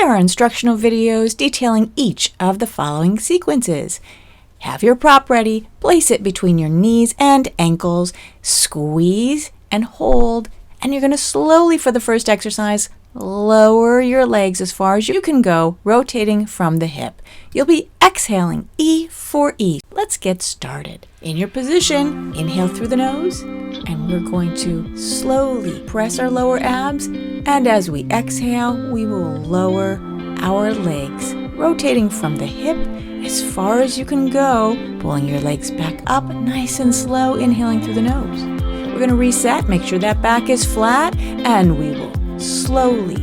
there are instructional videos detailing each of the following sequences. Have your prop ready, place it between your knees and ankles, squeeze and hold, and you're going to slowly, for the first exercise, lower your legs as far as you can go, rotating from the hip. You'll be exhaling, E for E. Let's get started. In your position, inhale through the nose, and we're going to slowly press our lower abs, and as we exhale, we will lower our legs, rotating from the hip as far as you can go, pulling your legs back up nice and slow, inhaling through the nose. We're going to reset, make sure that back is flat, and we will slowly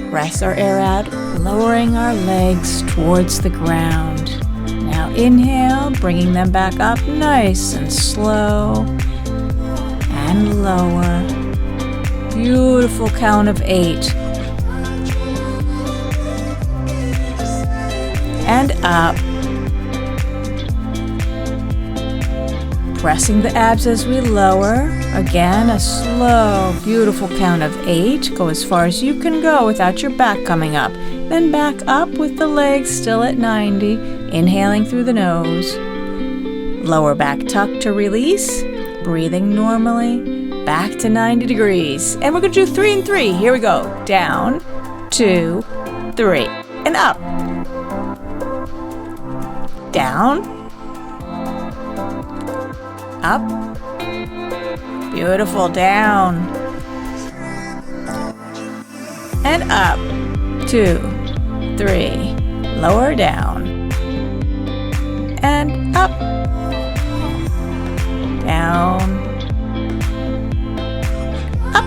press our air out, lowering our legs towards the ground. Now inhale, bringing them back up nice and slow, and lower. Beautiful count of 8. And up. Pressing the abs as we lower. Again, a slow, beautiful count of 8. Go as far as you can go without your back coming up. Then back up with the legs still at 90. Inhaling through the nose. Lower back tuck to release. Breathing normally. Back to 90 degrees. And we're going to do 3 and 3. Here we go. Down, 2, 3. And up. Down, up, beautiful, down, and up, 2, 3, lower down, and up, down, up,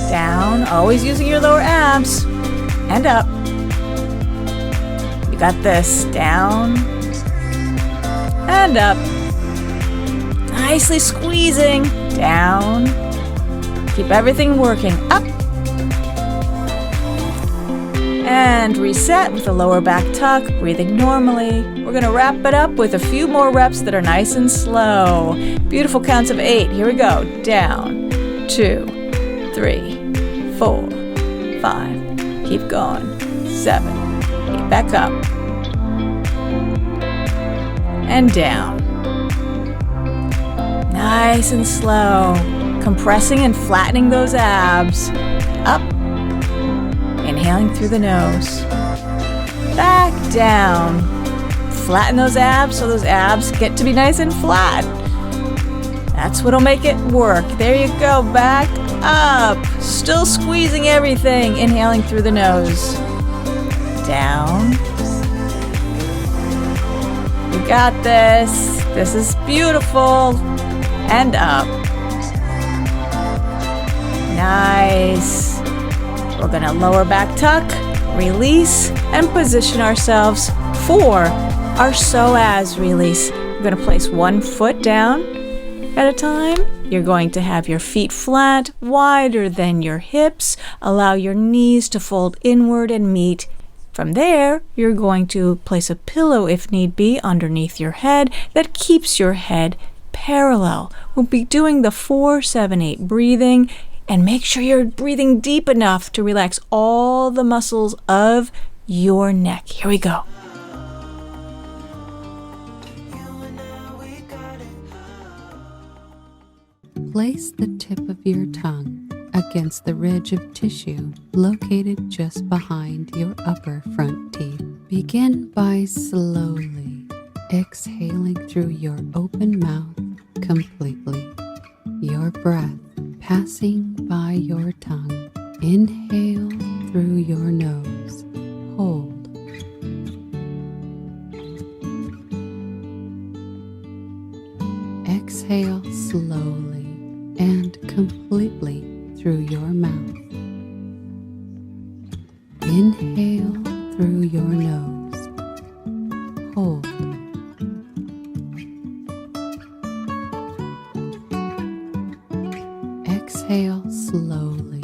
down, always using your lower abs, and up. You got this. Down and up. Nicely squeezing. Down. Keep everything working. Up. And reset with the lower back tuck. Breathing normally. We're going to wrap it up with a few more reps that are nice and slow. Beautiful counts of 8. Here we go. Down. 2, 3, 4, 5. Keep going. 7. Back up and down. Nice and slow. Compressing and flattening those abs. Up. Inhaling through the nose. Back down. Flatten those abs so those abs get to be nice and flat. That's what'll make it work. There you go. Back up. Still squeezing everything. Inhaling through the nose. Down. You got this. This is beautiful. And up. Nice. We're going to lower back tuck, release, and position ourselves for our psoas release. We're going to place one foot down at a time. You're going to have your feet flat, wider than your hips. Allow your knees to fold inward and meet. From there, you're going to place a pillow, if need be, underneath your head that keeps your head parallel. We'll be doing the 4-7-8 breathing, and make sure you're breathing deep enough to relax all the muscles of your neck. Here we go. Place the tip of your tongue against the ridge of tissue located just behind your upper front teeth. Begin by slowly exhaling through your open mouth completely, your breath passing by your tongue. Inhale through your nose. Hold. Exhale slowly and completely through your mouth. Inhale through your nose. Hold. Exhale slowly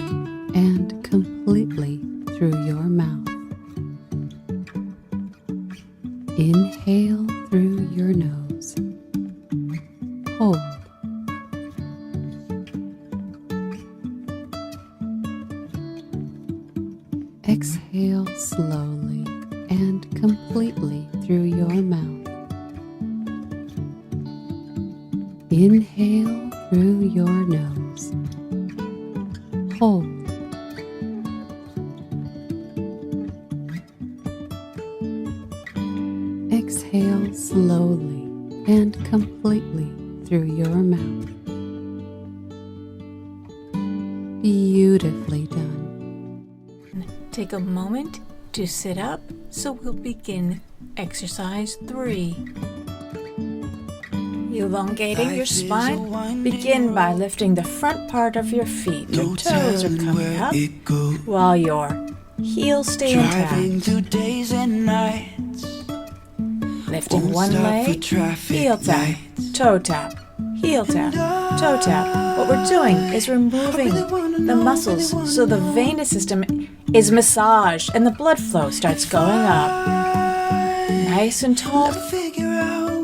and completely through your mouth. Inhale through your nose. Hold. Exhale slowly and completely through your mouth. Inhale through your nose. Hold. Exhale slowly and completely through your mouth. Beautifully done. Take a moment to sit up, so we'll begin exercise 3. Elongating your spine. Begin by lifting the front part of your feet. Your toes are coming up while your heels stay intact. Lifting one leg, heel tap, toe tap, heel tap, toe tap. What we're doing is removing the muscles so the venous system is massaged and the blood flow starts going up. Nice and tall.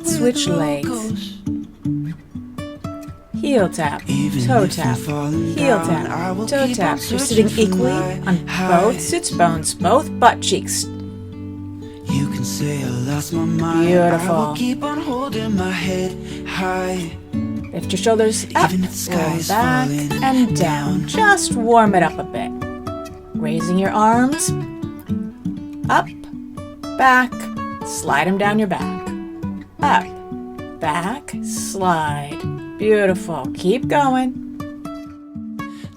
Switch legs. Heel tap, toe tap, heel tap, toe tap. You're sitting equally on both sits bones, both butt cheeks. You can say I lost my mind. Beautiful. I will keep on holding my head high. Lift your shoulders up, roll back and down. Just warm it up a bit. Raising your arms, up, back, slide them down your back. Up, back, slide. Beautiful. Keep going.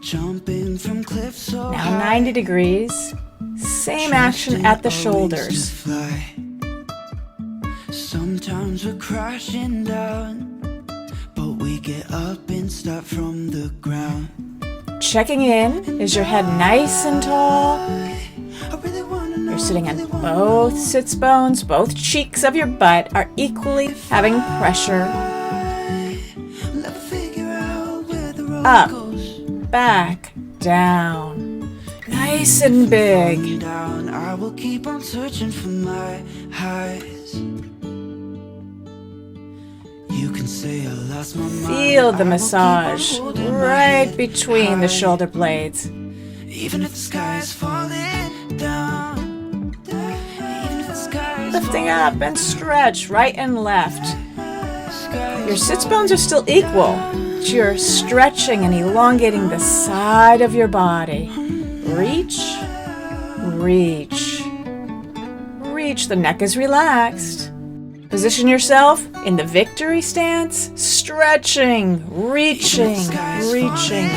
Jumping from cliffs so Now 90 degrees. Same action at the shoulders. Sometimes we're crashing down, but we get up and start from the ground. Checking in. Is your head nice and tall? You're sitting on both sits bones. Both cheeks of your butt are equally having pressure. Up, back, down. Nice and big. I will keep on searching for my highs. You can say I lost my mind. Feel the massage right between the shoulder blades. Even if the sky is falling down. Even if the sky is Lifting up and stretch right and left. Your sits bones are still equal. You're stretching and elongating the side of your body. Reach, reach, reach. The neck is relaxed. Position yourself in the victory stance. Stretching, reaching, reaching.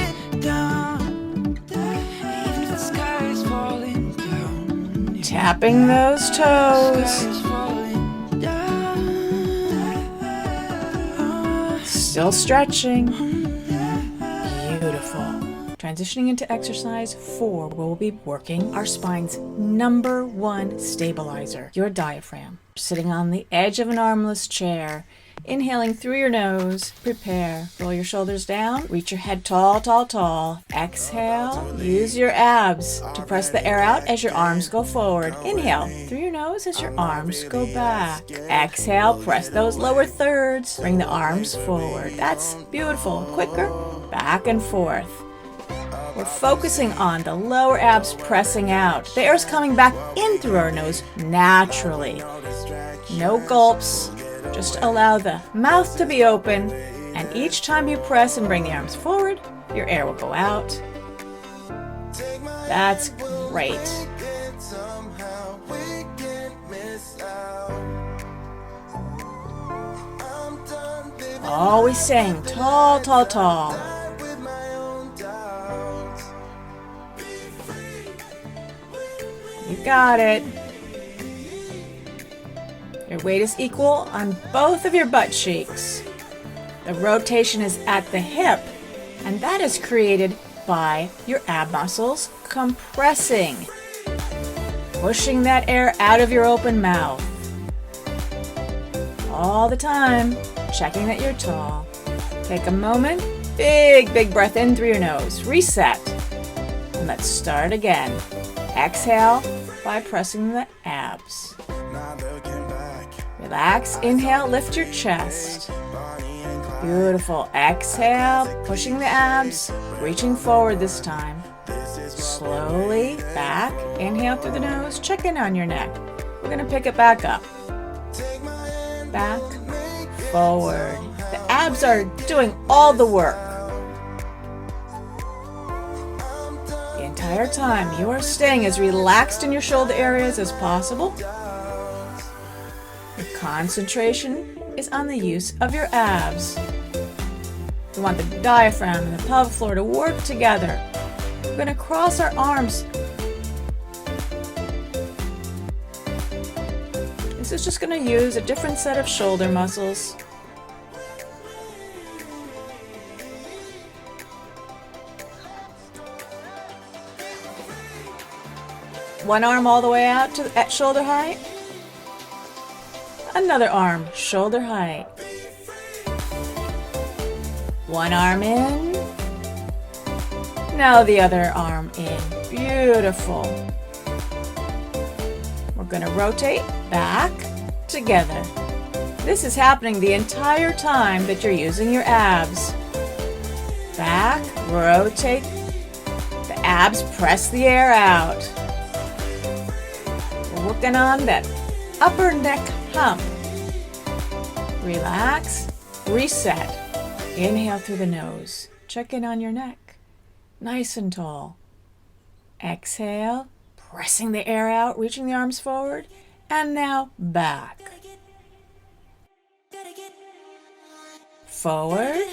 Tapping those toes. Still stretching. Beautiful. Transitioning into exercise 4, where we'll be working our spine's #1 stabilizer, your diaphragm. Sitting on the edge of an armless chair, inhaling through your nose, prepare. Roll your shoulders down, reach your head tall, tall, tall. Exhale, use your abs to press the air out as your arms go forward. Inhale through your nose as your arms go back. Exhale, press those lower thirds, bring the arms forward. That's beautiful. Quicker, back and forth. We're focusing on the lower abs pressing out. The air's coming back in through our nose naturally. No gulps. Just allow the mouth to be open, and each time you press and bring the arms forward, your air will go out. That's great. Always saying tall, tall, tall. You got it. Your weight is equal on both of your butt cheeks. The rotation is at the hip, and that is created by your ab muscles compressing, pushing that air out of your open mouth. All the time, checking that you're tall. Take a moment, big breath in through your nose. Reset. And let's start again. Exhale by pressing the abs. Relax, inhale, lift your chest. Beautiful. Exhale, pushing the abs, reaching forward this time. Slowly back Inhale through the nose, check in on your neck. We're going to pick it back up. Back, forward. The abs are doing all the work. The entire time you are staying as relaxed in your shoulder areas as possible. Your concentration is on the use of your abs. We want the diaphragm and the pelvic floor to work together. We're going to cross our arms. This is just going to use a different set of shoulder muscles. One arm all the way out at shoulder height. Another arm, shoulder height. One arm in. Now the other arm in. Beautiful. We're going to rotate back, together. This is happening the entire time that you're using your abs. Back, rotate. The abs press the air out. We're working on that upper neck hump. Relax, reset. Inhale through the nose. Check in on your neck. Nice and tall. Exhale, pressing the air out, reaching the arms forward. And now back. Forward,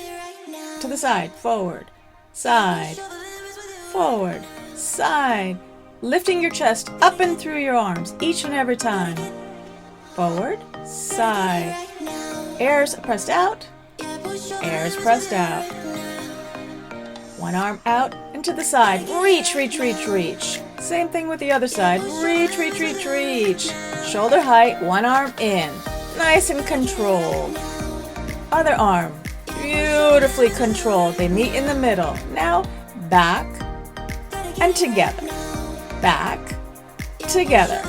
to the side, forward, side, forward, side. Lifting your chest up and through your arms each and every time. Forward, side. Air's pressed out. Air's pressed out. One arm out and to the side. Reach, reach, reach, reach. Same thing with the other side. Reach, reach, reach, reach. Shoulder height, one arm in. Nice and controlled. Other arm. Beautifully controlled. They meet in the middle. Now, back and together. Back, together.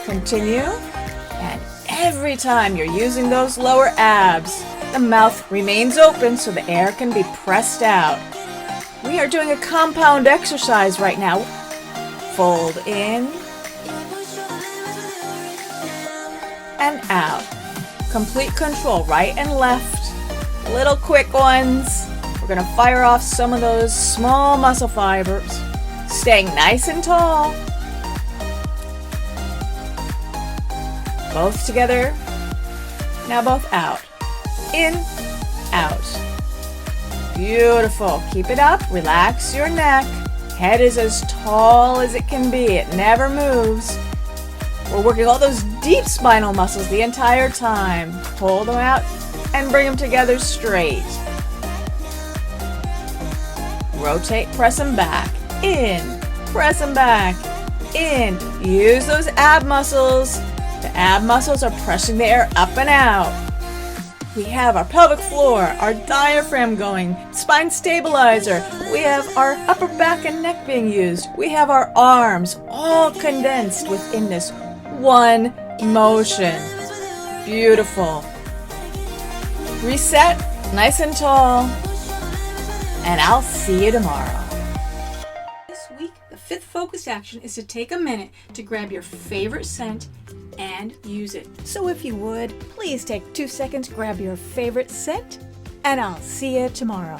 Continue. And every time you're using those lower abs, the mouth remains open so the air can be pressed out. We are doing a compound exercise right now. Fold in and out. Complete control, right and left. Little quick ones. We're going to fire off some of those small muscle fibers. Staying nice and tall. Both together. Now both out. In, out. Beautiful. Keep it up. Relax your neck. Head is as tall as it can be. It never moves. We're working all those deep spinal muscles the entire time. Hold them out and bring them together straight. Rotate, press them back. In. Press them back. In. Use those ab muscles. The ab muscles are pressing the air up and out. We have our pelvic floor, our diaphragm going, spine stabilizer. We have our upper back and neck being used. We have our arms all condensed within this one motion. Beautiful. Reset, nice and tall. And I'll see you tomorrow. This week, the fifth focus action is to take a minute to grab your favorite scent and use it. So if you would, please take 2 seconds, grab your favorite scent, and I'll see you tomorrow.